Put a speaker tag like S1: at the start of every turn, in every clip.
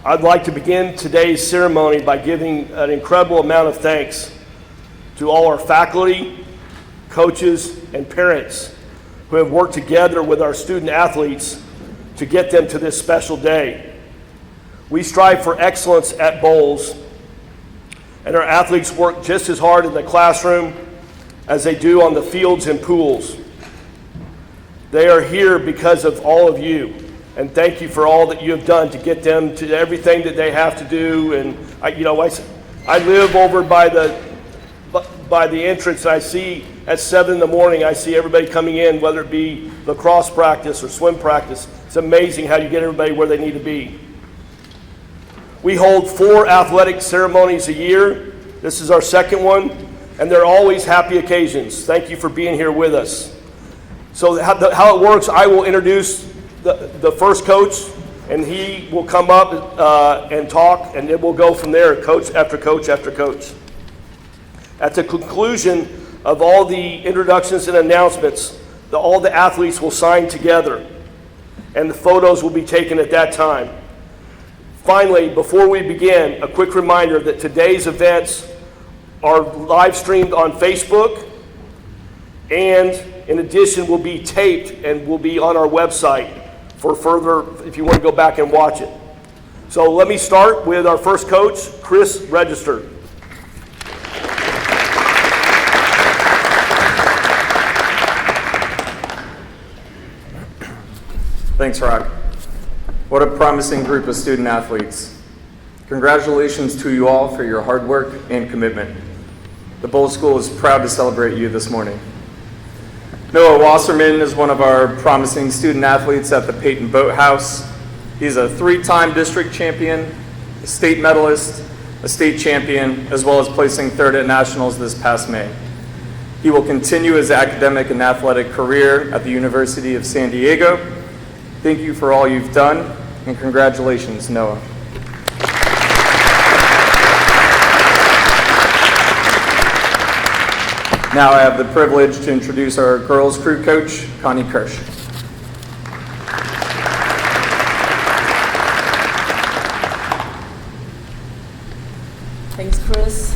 S1: I'd like to begin today's ceremony by giving an incredible amount of thanks to all our faculty, coaches, and parents who have worked together with our student athletes to get them to this special day. We strive for excellence at Bolles, and our athletes work just as hard in the classroom as they do on the fields and pools. They are here because of all of you, and thank you for all that you have done to get them to everything that they have to do. And I live over by the entrance, and I see at 7 in the morning, I see everybody coming in, whether it be lacrosse practice or swim practice. It's amazing how you get everybody where they need to be. We hold 4 athletic ceremonies a year. This is our second one, and they're always happy occasions. Thank you for being here with us. So how it works, I will introduce the first coach, and he will come up and talk, and it will go from there, coach after coach after coach. At the conclusion of all the introductions and announcements, all the athletes will sign together, and the photos will be taken at that time. Finally, before we begin, a quick reminder that today's events are live streamed on Facebook, and in addition will be taped and will be on our website for further, if you want to go back and watch it. So let me start with our first coach, Chris Register.
S2: Thanks, Rock. What a promising group of student athletes. Congratulations to you all for your hard work and commitment. The Bolles School is proud to celebrate you this morning. Noah Wasserman is one of our promising student athletes at the Peyton Boathouse. He's a 3-time district champion, a state medalist, a state champion, as well as placing 3rd at nationals this past May. He will continue his academic and athletic career at the University of San Diego. Thank you for all you've done, and congratulations, Noah. Now I have the privilege to introduce our girls crew coach, Connie Kirsch.
S3: Thanks, Chris.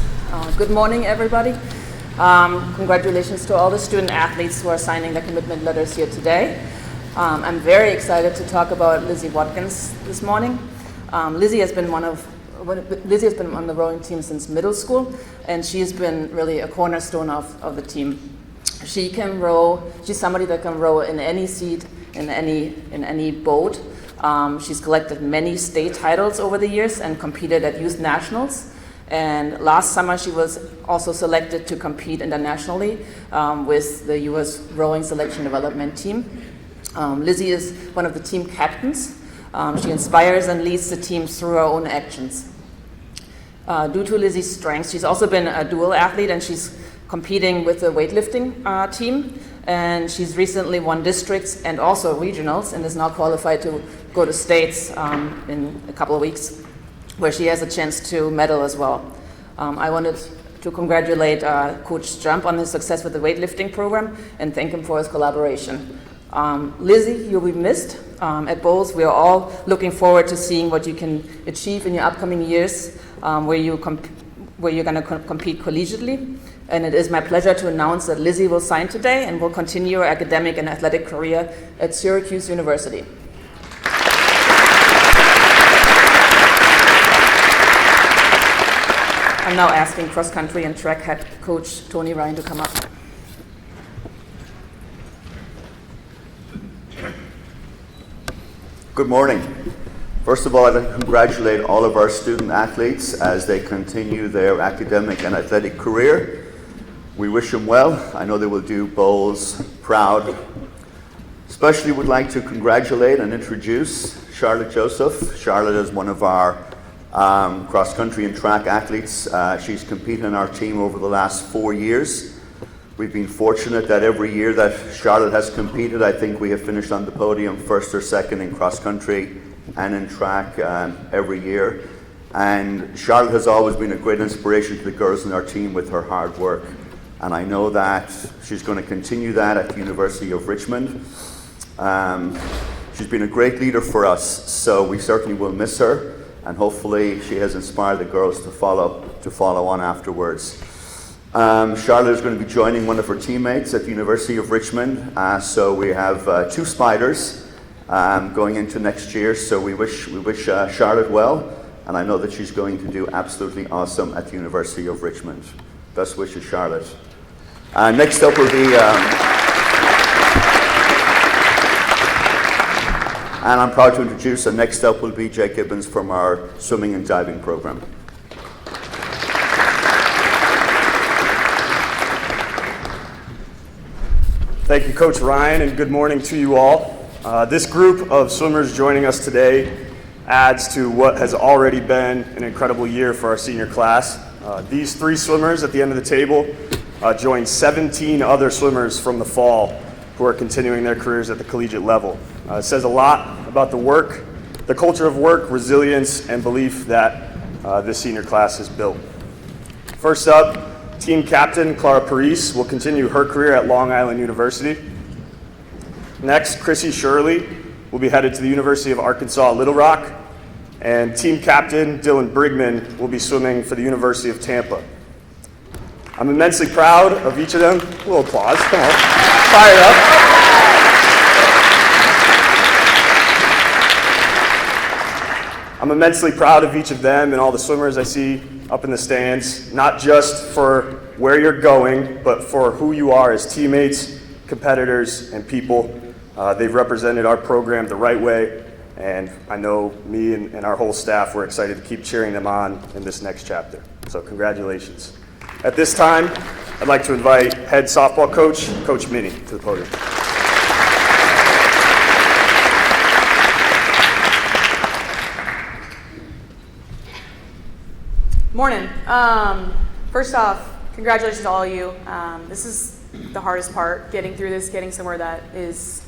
S3: Good morning, everybody. Congratulations to all the student athletes who are signing their commitment letters here today. I'm very excited to talk about Lizzie Watkins this morning. Lizzie has been on the rowing team since middle school, and she's been really a cornerstone of the team. She can row. She's somebody that can row in any seat, in any boat. She's collected many state titles over the years and competed at youth nationals. And last summer, she was also selected to compete internationally with the U.S. rowing selection development team. Lizzie is one of the team captains. She inspires and leads the team through her own actions. Due to Lizzie's strengths, she's also been a dual athlete, and she's competing with the weightlifting team. And she's recently won districts and also regionals, and is now qualified to go to states in a couple of weeks, where she has a chance to medal as well. I wanted to congratulate Coach Jump on his success with the weightlifting program and thank him for his collaboration. Lizzie, you'll be missed. At Bolles, we are all looking forward to seeing what you can achieve in your upcoming years, where you're going to compete collegiately. And it is my pleasure to announce that Lizzie will sign today and will continue her academic and athletic career at Syracuse University. I'm now asking cross-country and track head coach Tony Ryan to come up.
S4: Good morning. First of all, I'd like to congratulate all of our student athletes as they continue their academic and athletic career. We wish them well. I know they will do Bolles proud. Especially would like to congratulate and introduce Charlotte Joseph. Charlotte is one of our cross-country and track athletes. She's competed in our team over the last 4 years. We've been fortunate that every year that Charlotte has competed, I think we have finished on the podium first or second in cross-country and in track every year. And Charlotte has always been a great inspiration to the girls in our team with her hard work. And I know that she's going to continue that at the University of Richmond. She's been a great leader for us, so we certainly will miss her. and hopefully she has inspired the girls to follow on afterwards. Charlotte is going to be joining one of her teammates at the University of Richmond, so we have 2 spiders going into next year, so we wish Charlotte well, and I know that she's going to do absolutely awesome at the University of Richmond. Best wishes, Charlotte. Next up will be, and I'm proud to introduce, and next up will be Jake Gibbons from our swimming and diving program.
S5: Thank you, Coach Ryan, and good morning to you all. This group of swimmers joining us today adds to what has already been an incredible year for our senior class. These 3 swimmers at the end of the table joined 17 other swimmers from the fall who are continuing their careers at the collegiate level. It says a lot about the culture of work, resilience, and belief that this senior class has built. First up, team captain Clara Paris will continue her career at Long Island University. Next, Chrissy Shirley will be headed to the University of Arkansas Little Rock, and team captain Dylan Brigman will be swimming for the University of Tampa. I'm immensely proud of each of them. A little applause, come on, fire it up. I'm immensely proud of each of them and all the swimmers I see up in the stands, not just for where you're going, but for who you are as teammates, competitors, and people. They've represented our program the right way, and I know me and our whole staff, we're excited to keep cheering them on in this next chapter. So congratulations. At this time, I'd like to invite head softball coach, Coach Minnie, to the podium.
S6: Morning. First off, congratulations to all of you. This is the hardest part, getting through this, getting somewhere that is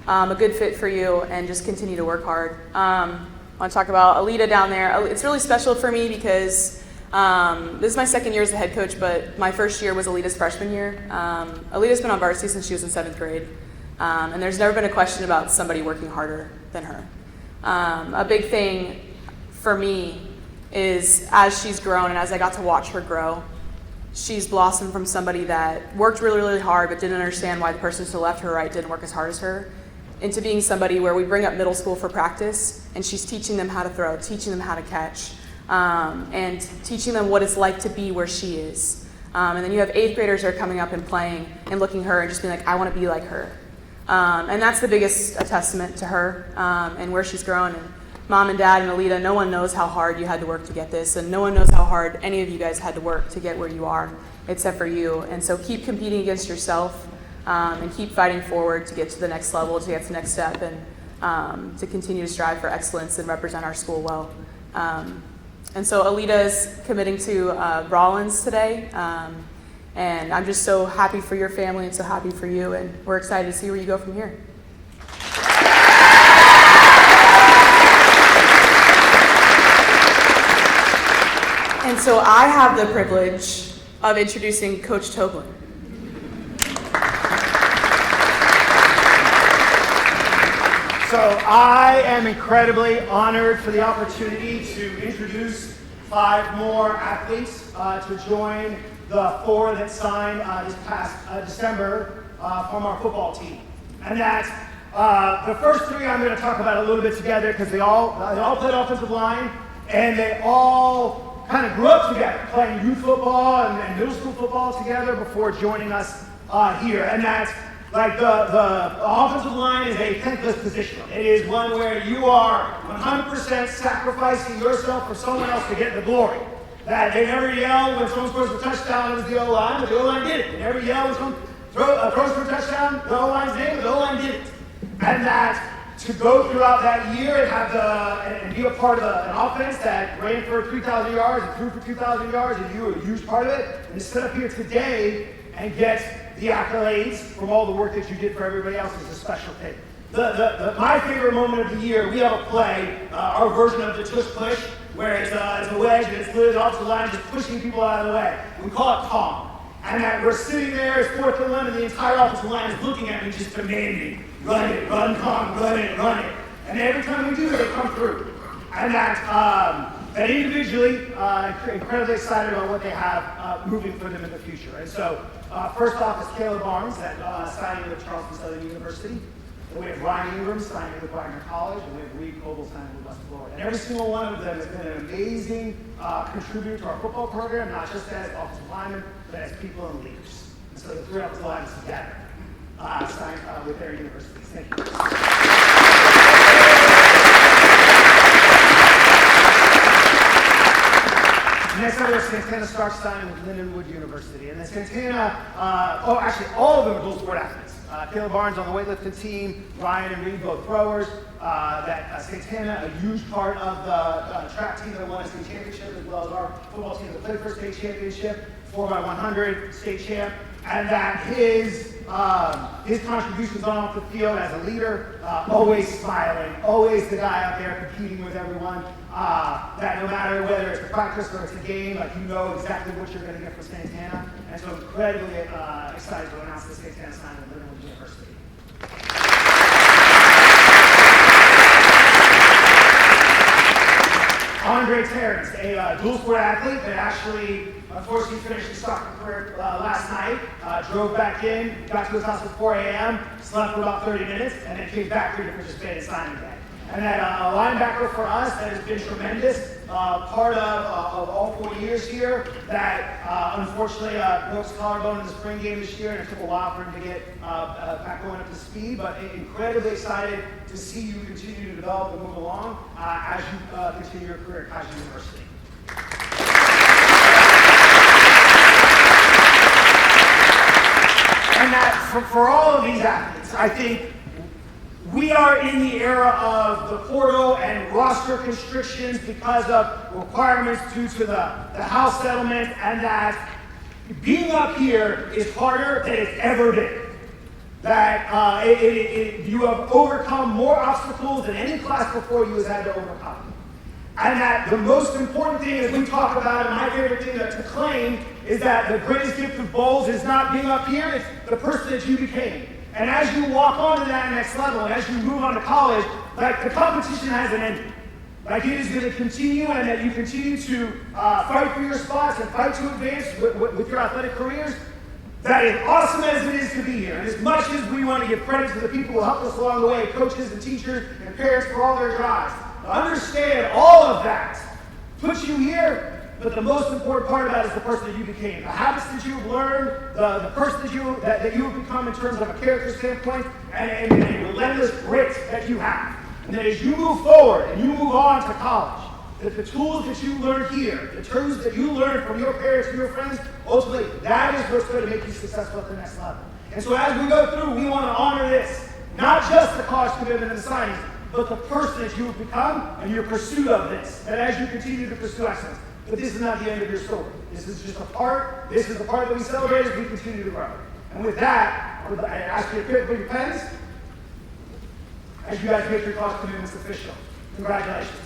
S6: a good fit for you, and just continue to work hard. I want to talk about Alita down there. It's really special for me because this is my second year as the head coach, but my first year was Alita's freshman year. Alita's been on varsity since she was in 7th grade, and there's never been a question about somebody working harder than her. A big thing for me is as she's grown and as I got to watch her grow, she's blossomed from somebody that worked really, really hard but didn't understand why the person to the left or right didn't work as hard as her, into being somebody where we bring up middle school for practice and she's teaching them how to throw, teaching them how to catch, and teaching them what it's like to be where she is. And then you have 8th graders that are coming up and playing and looking at her and just being like, I want to be like her. And that's the biggest testament to her and where she's grown. And Mom and Dad and Alita, no one knows how hard you had to work to get this, and no one knows how hard any of you guys had to work to get where you are, except for you. And so keep competing against yourself and keep fighting forward to get to the next level, to get to the next step, and to continue to strive for excellence and represent our school well. And so Alita is committing to Rollins today, and I'm just so happy for your family and so happy for you, and we're excited to see where you go from here. And so I have the privilege of introducing Coach Toblin.
S7: So I am incredibly honored for the opportunity to introduce 5 more athletes to join the 4 that signed this past December from our football team. And that's the first 3 I'm going to talk about a little bit together because they all played offensive line and they all kind of grew up together, playing youth football and middle school football together before joining us here. And that's like the offensive line is a thankless position. It is one where you are 100% sacrificing yourself for someone else to get the glory. That they never yell when someone scores a touchdown, it was the O-line, but the O-line did it. They never yell when someone throws for a touchdown, the O-line's name, but the O-line did it. And that to go throughout that year and have and be a part of an offense that ran for 3,000 yards and threw for 2,000 yards, and you were a huge part of it, and to sit up here today and get the accolades from all the work that you did for everybody else is a special thing. My favorite moment of the year, we have a play, our version of the tush push, where it's a wedge and it's literally off the line, just pushing people out of the way. We call it calm. And that we're sitting there, it's 4th and 1, and the entire offensive line is looking at me, just demanding, run it, run calm, run it, run it. And every time we do it, they come through. And that individually, incredibly excited about what they have moving for them in the future. And so, first off is Caleb Barnes, signing with Charleston Southern University. And we have Ryan Ingram signing with Wagner College, and we have Reed Coble signing with West Florida. And every single one of them has been an amazing contributor to our football program, not just as offensive linemen, but as people and leaders. And so the three offensive linemen together signed with their universities. Thank you. Next up, we have Santana Stark signing with Lindenwood University. And then Santana, actually, all of them are dual sport athletes. Caleb Barnes on the weightlifting team, Ryan and Reed both throwers. Santana, a huge part of the track team that won a state championship, as well as our football team that played for a state championship, 4x100 state champ. And that his contributions on off the field as a leader, always smiling, always the guy out there competing with everyone. That no matter whether it's a practice or it's a game, like you know exactly what you're going to get from Santana. And so incredibly excited to announce the Santana signing with Lindenwood University. Andre Terrence, a dual sport athlete that actually, unfortunately, finished his soccer career last night. Drove back in, got to his house at 4 a.m., slept for about 30 minutes, and then came back here to participate in signing day. And that linebacker for us that has been tremendous, part of all 4 years here, that unfortunately broke his collarbone in the spring game this year, and it took a while for him to get back going up to speed, but incredibly excited to see you continue to develop and move along as you continue your career at Kaiser University. And that for all of these athletes, I think we are in the era of the portal and roster constrictions because of requirements due to the House settlement, and that being up here is harder than it's ever been. That you have overcome more obstacles than any class before you has had to overcome. And that the most important thing as we talk about, and my favorite thing to claim, is that the greatest gift of Bolles is not being up here, it's the person that you became. And as you walk on to that next level, and as you move on to college, like the competition hasn't ended. Like it is going to continue, and that you continue to fight for your spots and fight to advance with your athletic careers. That is awesome as it is to be here. And as much as we want to give credit to the people who helped us along the way, coaches and teachers and parents for all their drives, understand all of that puts you here. But the most important part of that is the person that you became. The habits that you've learned, the person that you have become in terms of a character standpoint, and the relentless grit that you have. And that as you move forward and you move on to college, that the tools that you learn here, the tools that you learn from your parents and your friends, ultimately, that is what's going to make you successful at the next level. And so as we go through, we want to honor this. Not just the college commitment and the signings, but the person that you have become and your pursuit of this. And as you continue to pursue excellence. But this is not the end of your story. This is just a part. This is the part that we celebrate as we continue to grow. And with that, I would ask you to pick up your pens as you guys make your college commitments official. Congratulations.